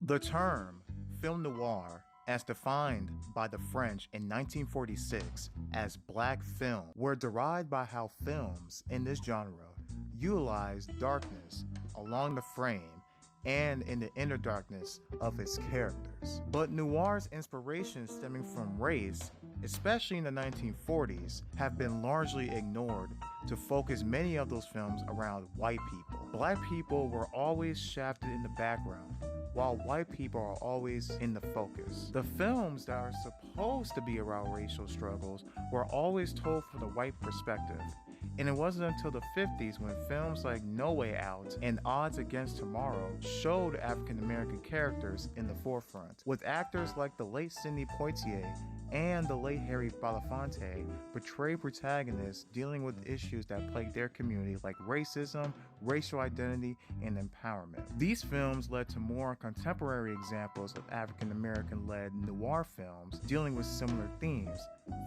The term film noir, as defined by the French in 1946 as black film, were derived by how films in this genre utilize darkness along the frame and in the inner darkness of its characters. But noir's inspirations stemming from race, especially in the 1940s, have been largely ignored to focus many of those films around white people. Black people were always shafted in the background, while white people are always in the focus. The films that are supposed to be about racial struggles were always told from the white perspective. And it wasn't until the 50s when films like No Way Out and Odds Against Tomorrow showed African American characters in the forefront, with actors like the late Sidney Poitier and the late Harry Belafonte portray protagonists dealing with issues that plague their community like racism, racial identity, and empowerment. These films led to more contemporary examples of African American-led noir films dealing with similar themes.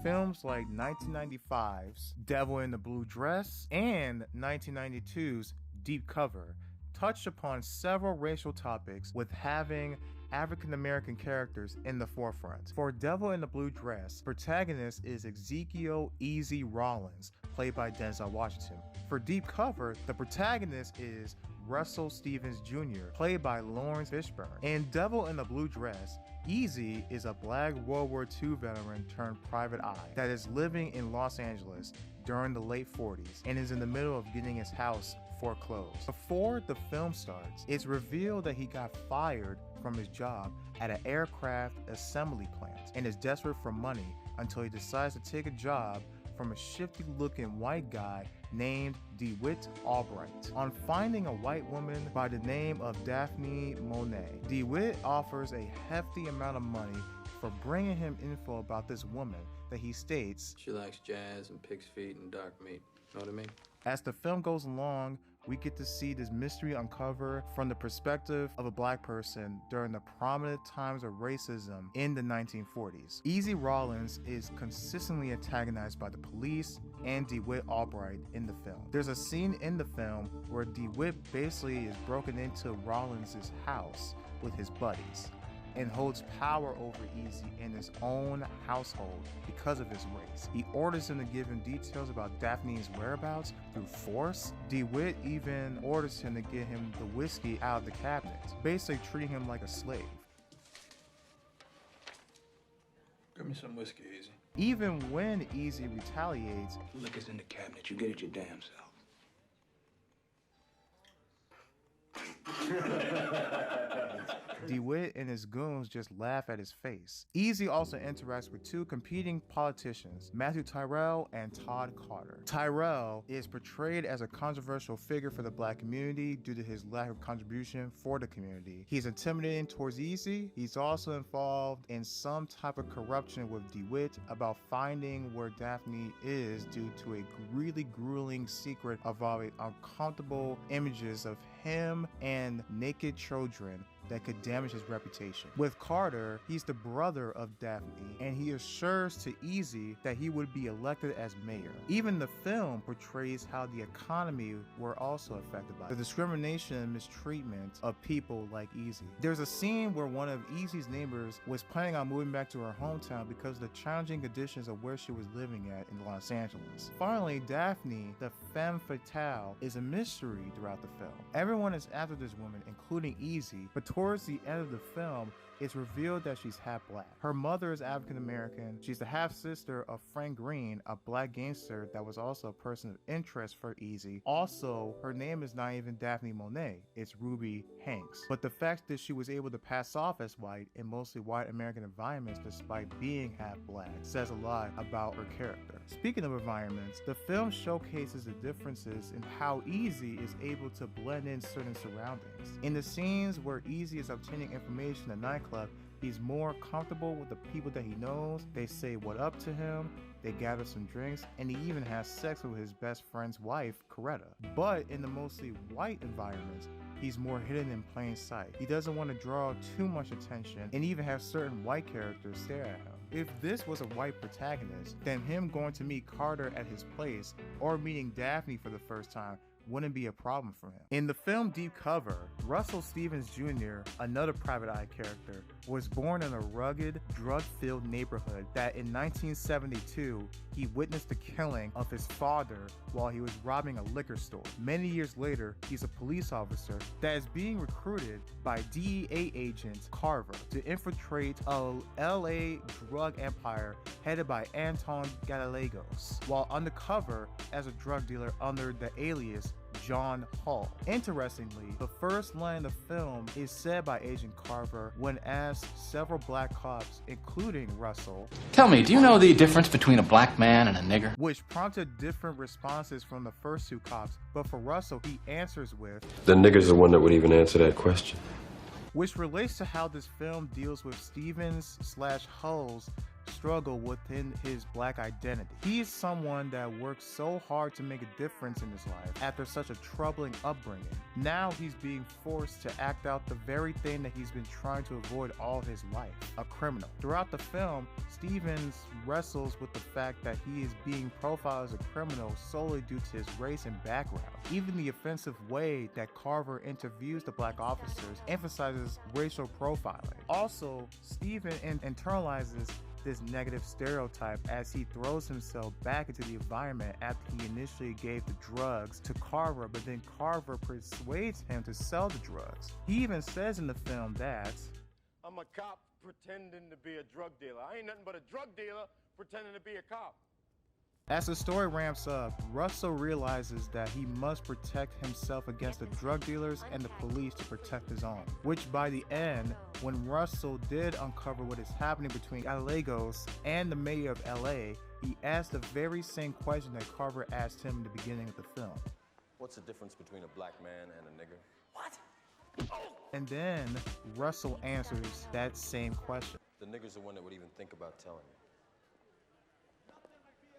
Films like 1995's Devil in the Blue Dress and 1992's Deep Cover touched upon several racial topics with having African American characters in the forefront. For Devil in the Blue Dress, protagonist is Ezekiel Easy Rollins, played by Denzel Washington. For Deep Cover, the protagonist is Russell Stevens Jr., played by Lawrence Fishburne. In Devil in the Blue Dress, Easy is a black World War II veteran turned private eye that is living in Los Angeles during the late 40s and is in the middle of getting his house foreclosed. Before the film starts, it's revealed that he got fired from his job at an aircraft assembly plant and is desperate for money until he decides to take a job from a shifty-looking white guy named DeWitt Albright. On finding a white woman by the name of Daphne Monet, DeWitt offers a hefty amount of money for bringing him info about this woman that he states she likes jazz and pig's feet and dark meat. Know what I mean? As the film goes along, we get to see this mystery uncover from the perspective of a black person during the prominent times of racism in the 1940s. Easy Rollins is consistently antagonized by the police and DeWitt Albright in the film. There's a scene in the film where DeWitt basically is broken into Rollins' house with his buddies and holds power over Easy in his own household because of his race. He orders him to give him details about Daphne's whereabouts through force. DeWitt even orders him to get him the whiskey out of the cabinet, basically treating him like a slave. Give me some whiskey, Easy. Even when Easy retaliates, liquor's in the cabinet, you get it your damn self. DeWitt and his goons just laugh at his face. Easy also interacts with two competing politicians, Matthew Tyrrell and Todd Carter. Tyrrell is portrayed as a controversial figure for the black community due to his lack of contribution for the community. He's intimidating towards Easy. He's also involved in some type of corruption with DeWitt about finding where Daphne is due to a really grueling secret involving uncomfortable images of him and naked children that could damage his reputation. With Carter, he's the brother of Daphne, and he assures to Easy that he would be elected as mayor. Even the film portrays how the economy were also affected by the discrimination and mistreatment of people like Easy. There's a scene where one of Easy's neighbors was planning on moving back to her hometown because of the challenging conditions of where she was living at in Los Angeles. Finally, Daphne, the femme fatale, is a mystery throughout the film. Everyone is after this woman, including Easy, but towards the end of the film, it's revealed that she's half black. Her mother is African American. She's the half sister of Frank Green, a black gangster that was also a person of interest for Easy. Also, her name is not even Daphne Monet, it's Ruby Hanks. But the fact that she was able to pass off as white in mostly white American environments despite being half black says a lot about her character. Speaking of environments, the film showcases the differences in how Easy is able to blend in certain surroundings. In the scenes where Easy is obtaining information at nightclub, he's more comfortable with the people that he knows. They say what up to him, they gather some drinks, and he even has sex with his best friend's wife, Coretta. But in the mostly white environments, he's more hidden in plain sight. He doesn't want to draw too much attention and even have certain white characters stare at him. If this was a white protagonist, then him going to meet Carter at his place or meeting Daphne for the first time wouldn't be a problem for him. In the film Deep Cover, Russell Stevens Jr., another Private Eye character, was born in a rugged, drug-filled neighborhood that in 1972, he witnessed the killing of his father while he was robbing a liquor store. Many years later, he's a police officer that is being recruited by DEA agent Carver to infiltrate a LA drug empire headed by Anton Gallegos, while undercover as a drug dealer under the alias John Hall. Interestingly, the first line of the film is said by Agent Carver when asked several black cops, including Russell, "Tell me, do you know the difference between a black man and a nigger?" which prompted different responses from the first two cops, but for Russell, he answers with, "The nigger's the one that would even answer that question." Which relates to how this film deals with Stevens/Hull's struggle within his black identity. He is someone that worked so hard to make a difference in his life after such a troubling upbringing. Now he's being forced to act out the very thing that he's been trying to avoid all his life, a criminal. Throughout the film, Stevens wrestles with the fact that he is being profiled as a criminal solely due to his race and background. Even the offensive way that Carver interviews the black officers emphasizes racial profiling. Also, Steven internalizes this negative stereotype as he throws himself back into the environment after he initially gave the drugs to Carver, but then Carver persuades him to sell the drugs. He even says in the film that, "I'm a cop pretending to be a drug dealer. I ain't nothing but a drug dealer pretending to be a cop." As the story ramps up, Russell realizes that he must protect himself against the drug dealers and the police to protect his own. Which by the end, when Russell did uncover what is happening between Gallegos and the mayor of LA, he asked the very same question that Carver asked him in the beginning of the film. "What's the difference between a black man and a nigger?" What? And then Russell answers that same question. "The nigger's the one that would even think about telling you."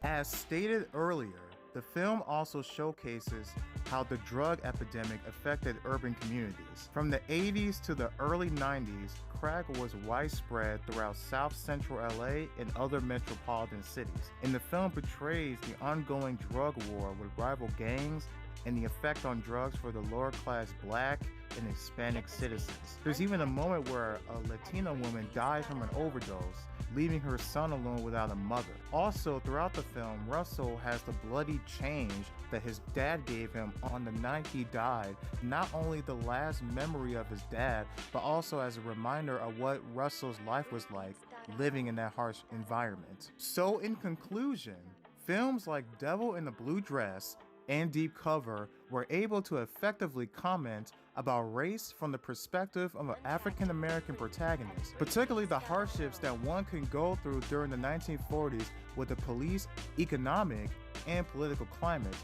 As stated earlier, the film also showcases how the drug epidemic affected urban communities. From the 80s to the early 90s, crack was widespread throughout South Central LA and other metropolitan cities. And the film portrays the ongoing drug war with rival gangs and the effect on drugs for the lower class black and Hispanic citizens. There's even a moment where a Latina woman dies from an overdose, leaving her son alone without a mother. Also, throughout the film, Russell has the bloody change that his dad gave him on the night he died, not only the last memory of his dad, but also as a reminder of what Russell's life was like living in that harsh environment. So in conclusion, films like Devil in the Blue Dress and Deep Cover were able to effectively comment about race from the perspective of an African American protagonist, particularly the hardships that one can go through during the 1940s with the police, economic, and political climate.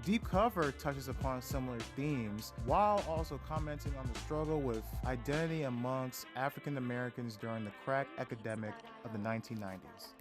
Deep Cover touches upon similar themes while also commenting on the struggle with identity amongst African Americans during the crack epidemic of the 1990s.